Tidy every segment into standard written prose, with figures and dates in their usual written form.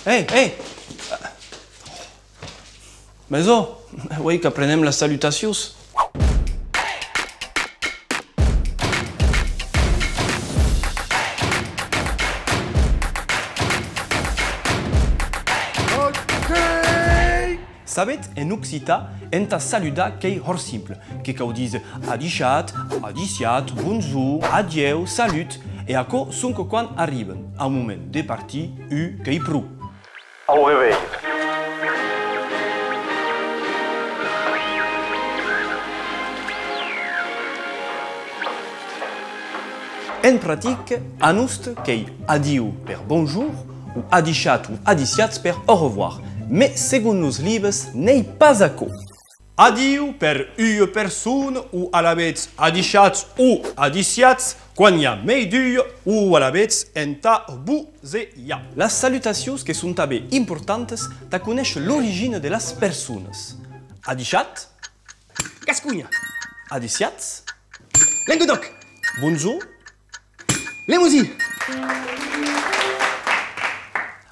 Ei! Meso, vuoi que aprenem les salutacions? Sabet, en occità, enta saluda qu'ei hor simple, que cau dise adichat, adiciat, bonjour, adieu, salut, e aco sonque quan arriben, a un moment de partir, qu'ei pru. Au reveil. En pratique, anust qu'ei adiu per bonjour, ou adichat ou adiciat per au revoir. Mais segons nos libres, n'est pas aco. Adiu per une personne ou à la bête adichat ou adiciat, quan y a meidu ou à la bête enta buzeia. Les salutacions que sont també importantes ta conèixer l'origine de les persones. Adichat, Gascunya. Adiciat, Languedoc. Bonjour, Lemousie.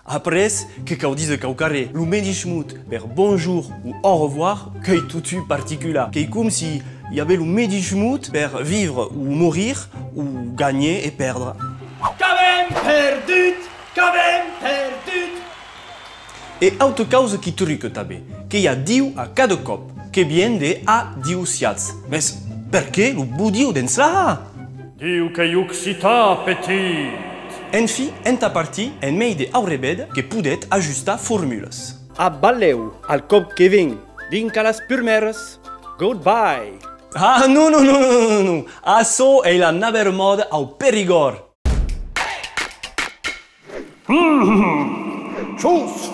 Après, que cau dise cau carré, le medishmut per bonjour ou au revoir, qu'est tout particulier. Qu'est comme si y avait le medishmut per vivre ou mourir, ou gagner et perdre. Qu'avem perdut! Qu'avem perdut! Et autre cause qui truque també, qu'il y a diu a cada cop, que vient de adiusiats. Mais perché le budiu dens là? Diu que yuxita petit! En fi, enta parti en mei de aurebed que podet ajustar formules. Abaleu al cop que vinc, vinc a les primeres. Goodbye. Ah, non. Açò è la naver mode au Perigord. Chus!